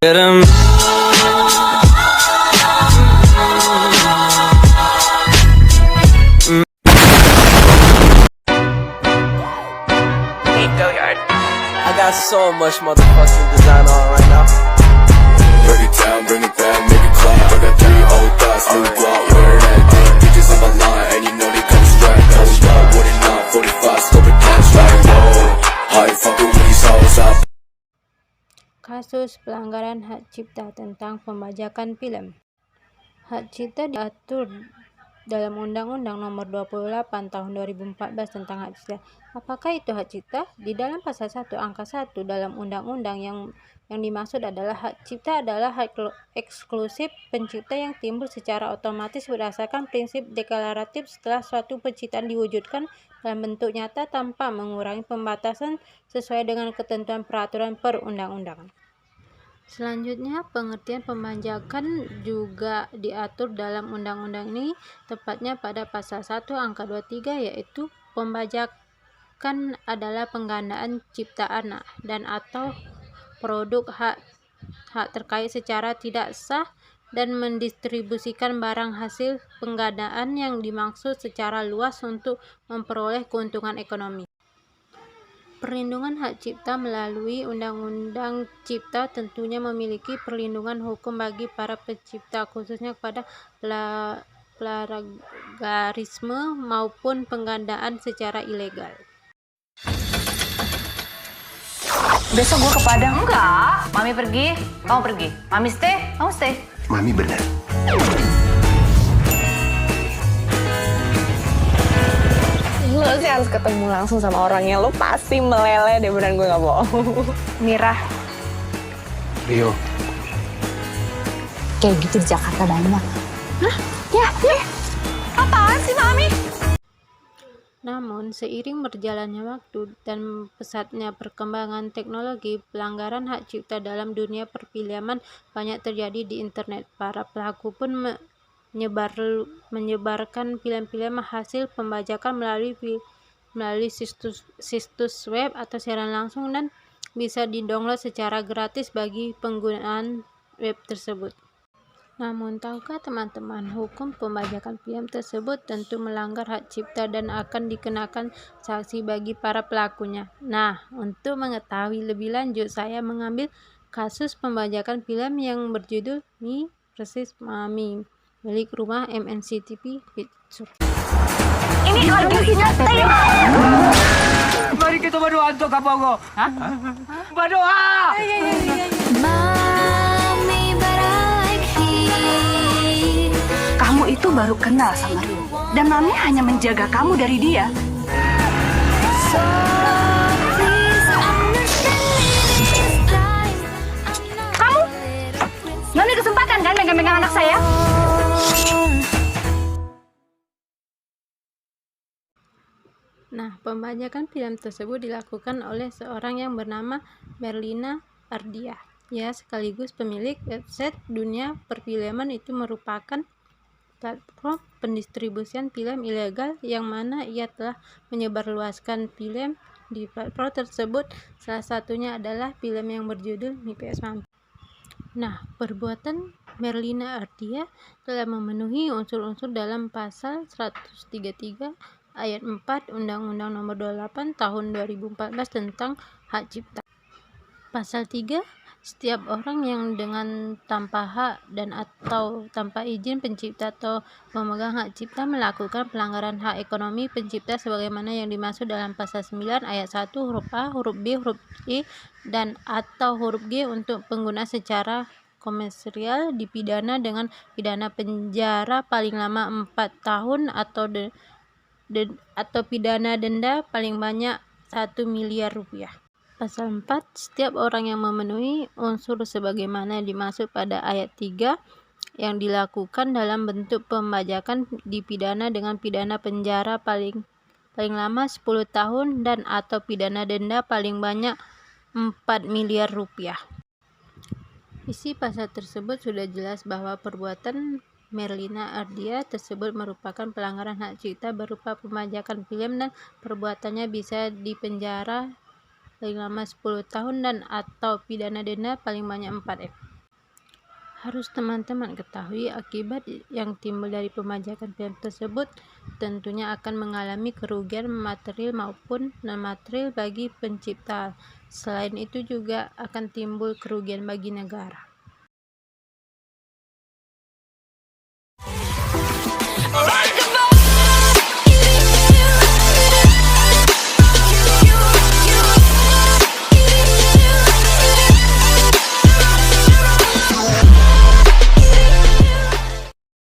Get 'em. I got so much motherfucking design on right now. Break it down, bring it back, make it clap. I got 3 old thoughts, new block, wearing that thing. Bitches on my line, and you know they come strapped. Hold up, what it not, 45, scope it cash like, whoa. How you fucking with these hoes out? Kasus pelanggaran hak cipta tentang pembajakan film. Hak cipta diatur dalam Undang-Undang Nomor 28 Tahun 2014 tentang hak cipta. Apakah itu hak cipta? Di dalam pasal 1 angka 1 dalam undang-undang yang dimaksud adalah hak cipta adalah hak eksklusif pencipta yang timbul secara otomatis berdasarkan prinsip deklaratif setelah suatu penciptaan diwujudkan dalam bentuk nyata tanpa mengurangi pembatasan sesuai dengan ketentuan peraturan perundang-undangan. Selanjutnya, pengertian pembajakan juga diatur dalam undang-undang ini, tepatnya pada pasal 1 angka 23, yaitu pembajakan adalah penggandaan ciptaan dan atau produk hak terkait secara tidak sah dan mendistribusikan barang hasil penggandaan yang dimaksud secara luas untuk memperoleh keuntungan ekonomi. Perlindungan hak cipta melalui Undang-Undang Cipta tentunya memiliki perlindungan hukum bagi para pencipta, khususnya kepada plagiarisme maupun penggandaan secara ilegal. Besok gue ke Padang. Enggak, Mami pergi, kamu pergi. Mami stay, kamu stay. Mami benar. Lo sih harus ketemu langsung sama orangnya. Lo pasti meleleh deh, beneran, gue gak bohong. Mira. Rio. Kayak gitu di Jakarta banyak. Hah? Ya. Apaan sih, Mami? Namun, seiring berjalannya waktu dan pesatnya perkembangan teknologi, pelanggaran hak cipta dalam dunia perfilman banyak terjadi di internet. Para pelaku pun menyebarkan film-film hasil pembajakan melalui situs web atau siaran langsung dan bisa di-download secara gratis bagi penggunaan web tersebut. Namun, tahukah teman-teman, hukum pembajakan film tersebut tentu melanggar hak cipta dan akan dikenakan sanksi bagi para pelakunya. Nah, untuk mengetahui lebih lanjut, saya mengambil kasus pembajakan film yang berjudul Me vs Mami milik rumah MNCTV Pictures. Ini lagi nyata ya. Mari kita berdoa untuk Kapongo. Hah? Berdoa. Kamu itu baru kenal sama Rio. Dan Mami hanya menjaga kamu dari dia. Kamu? Nggak ada kesempatan kan megang-megang anak saya? Nah, pembajakan film tersebut dilakukan oleh seorang yang bernama Merlina Ardia. Ia sekaligus pemilik website Dunia Perfilman. Itu merupakan platform pendistribusian film ilegal yang mana ia telah menyebarluaskan film di platform tersebut. Salah satunya adalah film yang berjudul Me vs Mami. Nah, perbuatan Merlina Ardia telah memenuhi unsur-unsur dalam pasal 133 ayat 4 Undang-Undang Nomor 28 Tahun 2014 tentang hak cipta. Pasal 3, setiap orang yang dengan tanpa hak dan atau tanpa izin pencipta atau memegang hak cipta melakukan pelanggaran hak ekonomi pencipta sebagaimana yang dimaksud dalam pasal 9 ayat 1 huruf A, huruf B, huruf E, dan atau huruf G untuk pengguna secara komersial dipidana dengan pidana penjara paling lama 4 tahun atau pidana denda paling banyak 1 miliar rupiah. Pasal 4, setiap orang yang memenuhi unsur sebagaimana dimaksud pada ayat 3 yang dilakukan dalam bentuk pembajakan dipidana dengan pidana penjara paling lama 10 tahun dan atau pidana denda paling banyak 4 miliar rupiah. Isi pasal tersebut sudah jelas bahwa perbuatan Merlina Ardia tersebut merupakan pelanggaran hak cipta berupa pembajakan film dan perbuatannya bisa dipenjara paling lama 10 tahun dan atau pidana denda paling banyak 4 M. Harus teman-teman ketahui akibat yang timbul dari pembajakan film tersebut tentunya akan mengalami kerugian material maupun non-material bagi pencipta. Selain itu juga akan timbul kerugian bagi negara.